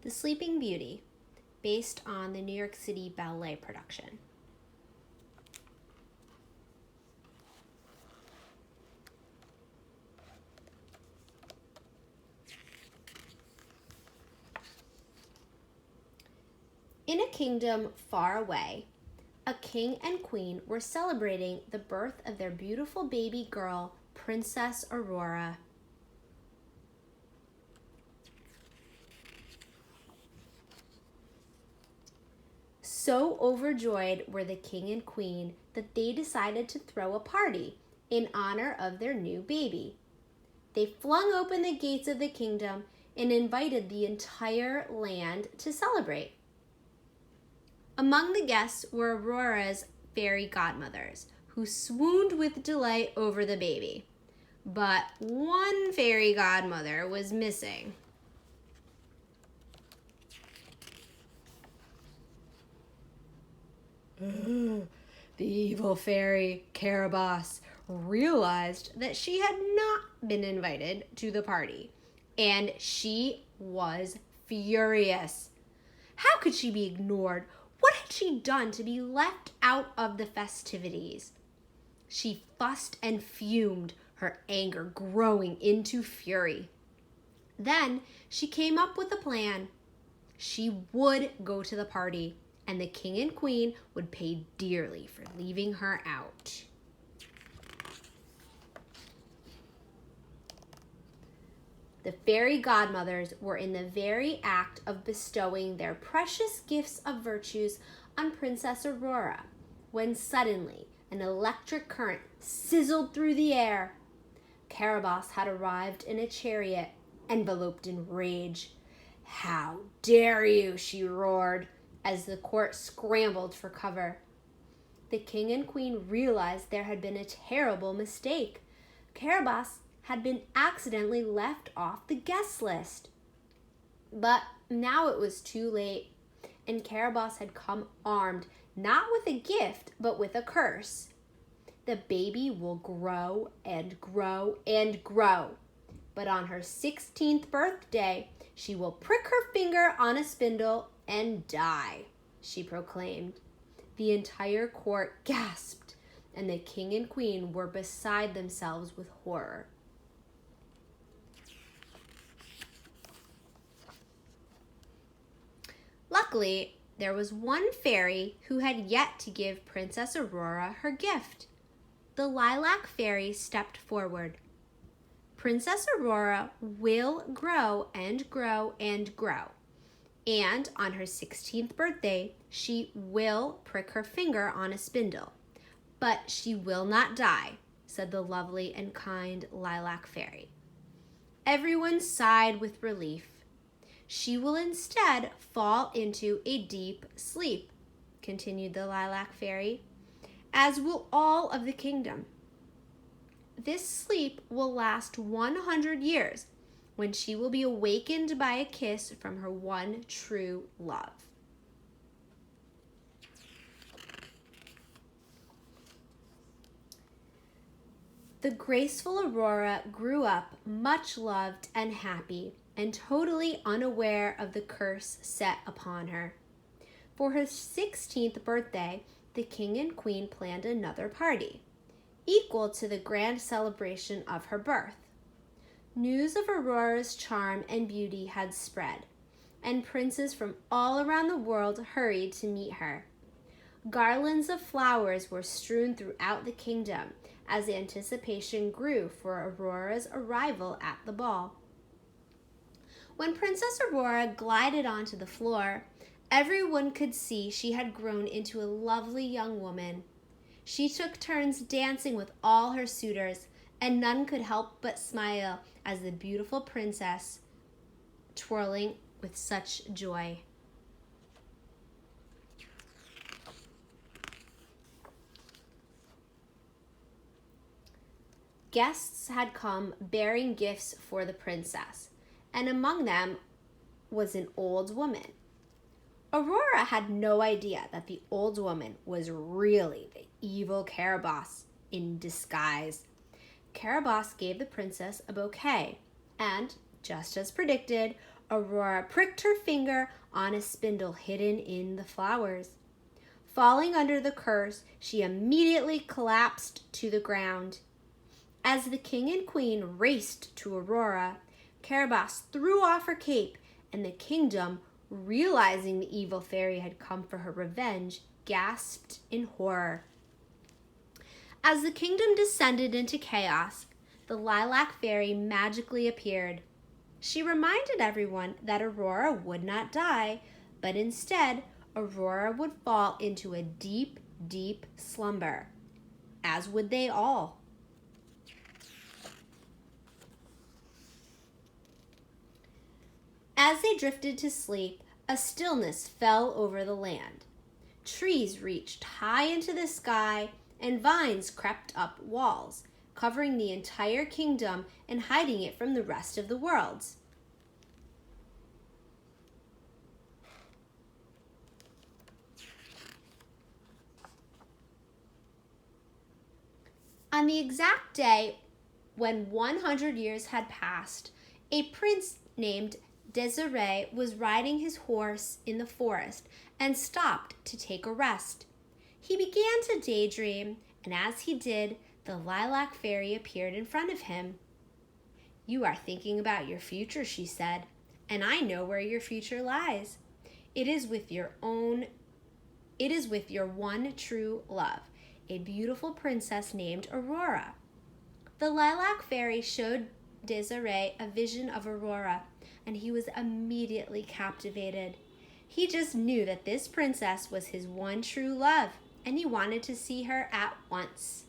The Sleeping Beauty, based on the New York City Ballet production. In a kingdom far away, a king and queen were celebrating the birth of their beautiful baby girl, Princess Aurora. So overjoyed were the king and queen that they decided to throw a party in honor of their new baby. They flung open the gates of the kingdom and invited the entire land to celebrate. Among the guests were Aurora's fairy godmothers, who swooned with delight over the baby. But one fairy godmother was missing. The evil fairy, Carabosse, realized that she had not been invited to the party, and she was furious. How could she be ignored? What had she done to be left out of the festivities? She fussed and fumed, her anger growing into fury. Then she came up with a plan. She would go to the party, and the king and queen would pay dearly for leaving her out. The fairy godmothers were in the very act of bestowing their precious gifts of virtues on Princess Aurora, when suddenly an electric current sizzled through the air. Carabosse had arrived in a chariot, enveloped in rage. "How dare you!" she roared, as the court scrambled for cover. The king and queen realized there had been a terrible mistake. Carabosse had been accidentally left off the guest list. But now it was too late, and Carabosse had come armed not with a gift, but with a curse. The baby will grow and grow and grow, but on her 16th birthday, she will prick her finger on a spindle and die, she proclaimed. The entire court gasped, and the king and queen were beside themselves with horror. Luckily, there was one fairy who had yet to give Princess Aurora her gift. The lilac fairy stepped forward. Princess Aurora will grow and grow and grow. And on her 16th birthday, she will prick her finger on a spindle. But she will not die, said the lovely and kind lilac fairy. Everyone sighed with relief. She will instead fall into a deep sleep, continued the lilac fairy, as will all of the kingdom. This sleep will last 100 years, when she will be awakened by a kiss from her one true love. The graceful Aurora grew up much loved and happy, and totally unaware of the curse set upon her. For her 16th birthday, the king and queen planned another party, equal to the grand celebration of her birth. News of Aurora's charm and beauty had spread, and princes from all around the world hurried to meet her. Garlands of flowers were strewn throughout the kingdom as anticipation grew for Aurora's arrival at the ball. When Princess Aurora glided onto the floor, everyone could see she had grown into a lovely young woman. She took turns dancing with all her suitors, and none could help but smile as the beautiful princess, twirling with such joy. Guests had come bearing gifts for the princess, and among them was an old woman. Aurora had no idea that the old woman was really the evil Carabosse in disguise. Carabosse gave the princess a bouquet, and, just as predicted, Aurora pricked her finger on a spindle hidden in the flowers. Falling under the curse, she immediately collapsed to the ground. As the king and queen raced to Aurora, Carabosse threw off her cape, and the kingdom, realizing the evil fairy had come for her revenge, gasped in horror. As the kingdom descended into chaos, the lilac fairy magically appeared. She reminded everyone that Aurora would not die, but instead, Aurora would fall into a deep, deep slumber, as would they all. As they drifted to sleep, a stillness fell over the land. Trees reached high into the sky, and vines crept up walls, covering the entire kingdom and hiding it from the rest of the world. On the exact day when 100 years had passed, a prince named Desiree was riding his horse in the forest and stopped to take a rest. He began to daydream, and as he did, the lilac fairy appeared in front of him. "You are thinking about your future," she said, "and I know where your future lies. It is with your one true love, a beautiful princess named Aurora." The lilac fairy showed Desiree a vision of Aurora, and he was immediately captivated. He just knew that this princess was his one true love, and he wanted to see her at once.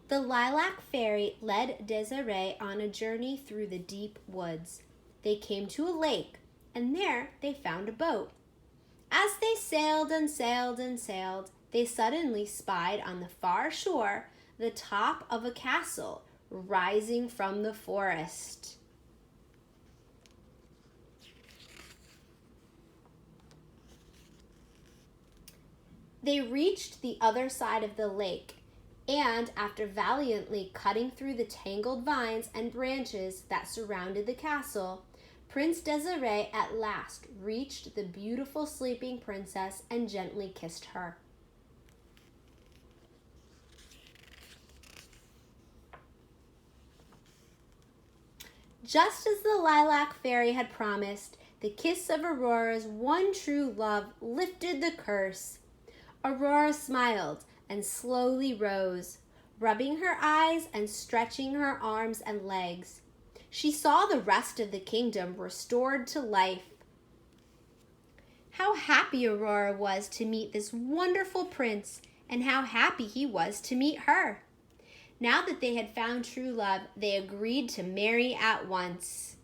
The lilac fairy led Desiree on a journey through the deep woods. They came to a lake, and there they found a boat. As they sailed and sailed and sailed, they suddenly spied on the far shore the top of a castle rising from the forest. They reached the other side of the lake, and after valiantly cutting through the tangled vines and branches that surrounded the castle, Prince Desiree at last reached the beautiful sleeping princess and gently kissed her. Just as the lilac fairy had promised, the kiss of Aurora's one true love lifted the curse. Aurora smiled and slowly rose, rubbing her eyes and stretching her arms and legs. She saw the rest of the kingdom restored to life. How happy Aurora was to meet this wonderful prince, and how happy he was to meet her. Now that they had found true love, they agreed to marry at once.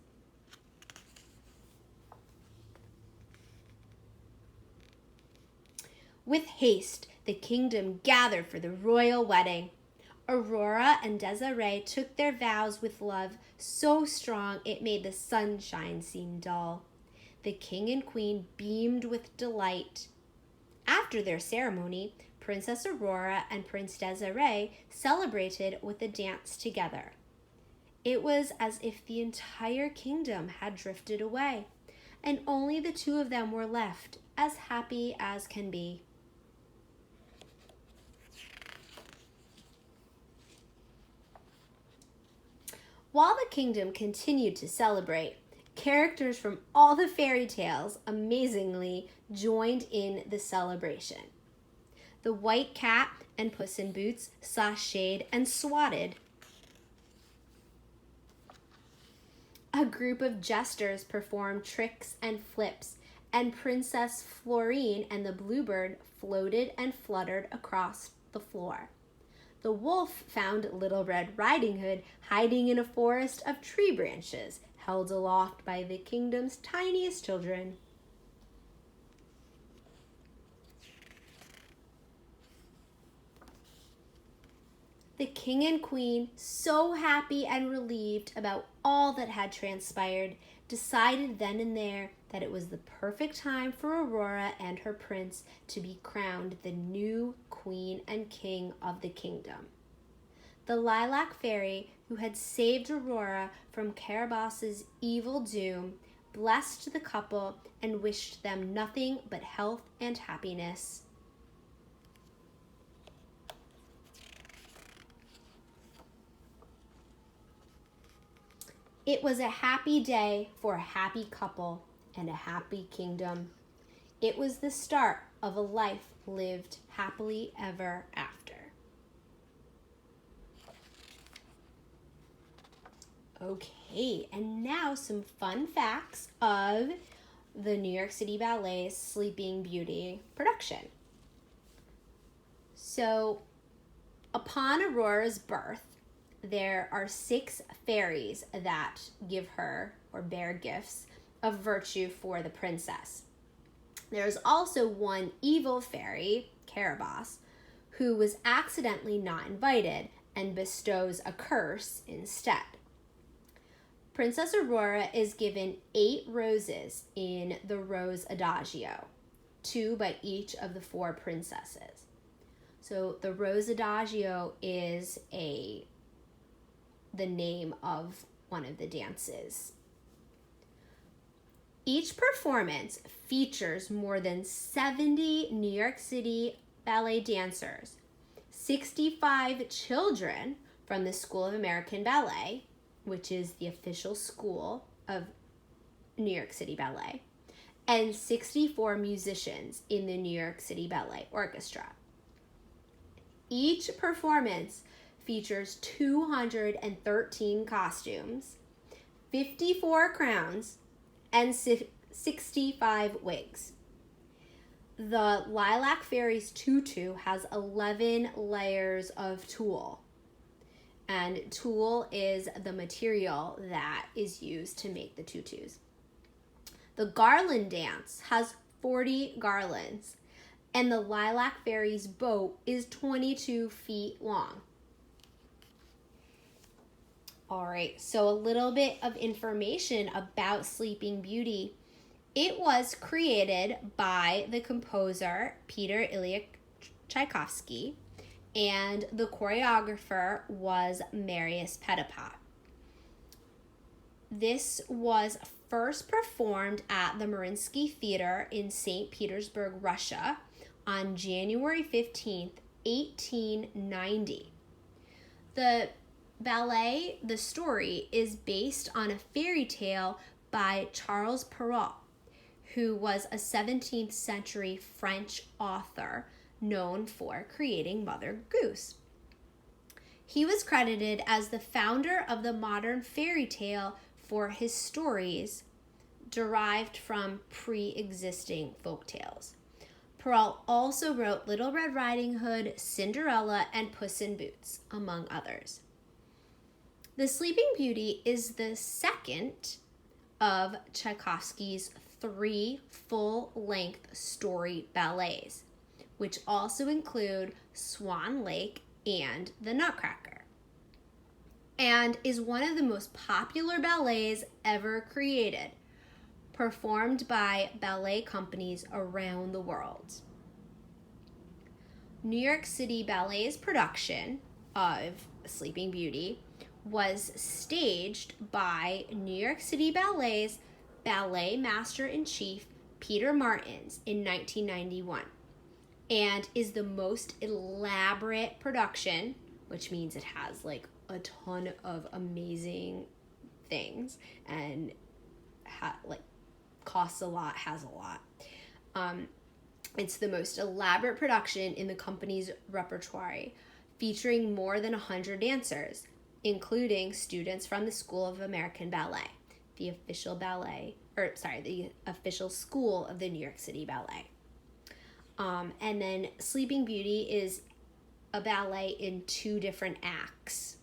With haste, the kingdom gathered for the royal wedding. Aurora and Desiree took their vows with love so strong it made the sunshine seem dull. The king and queen beamed with delight. After their ceremony, Princess Aurora and Prince Desiree celebrated with a dance together. It was as if the entire kingdom had drifted away, and only the two of them were left, as happy as can be. While the kingdom continued to celebrate, characters from all the fairy tales amazingly joined in the celebration. The White Cat and Puss in Boots sashayed and swatted. A group of jesters performed tricks and flips, and Princess Florine and the Bluebird floated and fluttered across the floor. The wolf found Little Red Riding Hood hiding in a forest of tree branches, held aloft by the kingdom's tiniest children. The king and queen, so happy and relieved about all that had transpired, decided then and there that it was the perfect time for Aurora and her prince to be crowned the new queen and king of the kingdom. The lilac fairy, who had saved Aurora from Caraboss's evil doom, blessed the couple and wished them nothing but health and happiness. It was a happy day for a happy couple and a happy kingdom. It was the start of a life lived happily ever after. Okay, and now some fun facts of the New York City Ballet's Sleeping Beauty production. So, upon Aurora's birth, there are 6 fairies that give her or bear gifts of virtue for the princess. There's also one evil fairy, Caraboss, who was accidentally not invited and bestows a curse instead. Princess Aurora is given 8 roses in the Rose Adagio, 2 by each of the 4 princesses. So the Rose Adagio is the name of one of the dances. Each performance features more than 70 New York City ballet dancers, 65 children from the School of American Ballet, which is the official school of New York City Ballet, and 64 musicians in the New York City Ballet Orchestra. Each performance features 213 costumes, 54 crowns, and 65 wigs. The Lilac Fairy's tutu has 11 layers of tulle. And tulle is the material that is used to make the tutus. The garland dance has 40 garlands, and the Lilac Fairy's boat is 22 feet long. All right, so a little bit of information about Sleeping Beauty. It was created by the composer Peter Ilyich Tchaikovsky, and the choreographer was Marius Petipa. This was first performed at the Mariinsky Theater in St. Petersburg, Russia on January 15th, 1890. The ballet, the story, is based on a fairy tale by Charles Perrault, who was a 17th century French author known for creating Mother Goose. He was credited as the founder of the modern fairy tale for his stories derived from pre-existing folk tales. Perrault also wrote Little Red Riding Hood, Cinderella, and Puss in Boots, among others. The Sleeping Beauty is the second of Tchaikovsky's 3 full-length story ballets, which also include Swan Lake and The Nutcracker, and is one of the most popular ballets ever created, performed by ballet companies around the world. New York City Ballet's production of Sleeping Beauty was staged by New York City Ballet's ballet master-in-chief Peter Martins in 1991, and is the most elaborate production, which means it has like a ton of amazing things and costs a lot, has a lot. It's the most elaborate production in the company's repertoire, featuring more than 100 dancers, including students from the School of American Ballet, the official school of the New York City Ballet. And then Sleeping Beauty is a ballet in 2 different acts.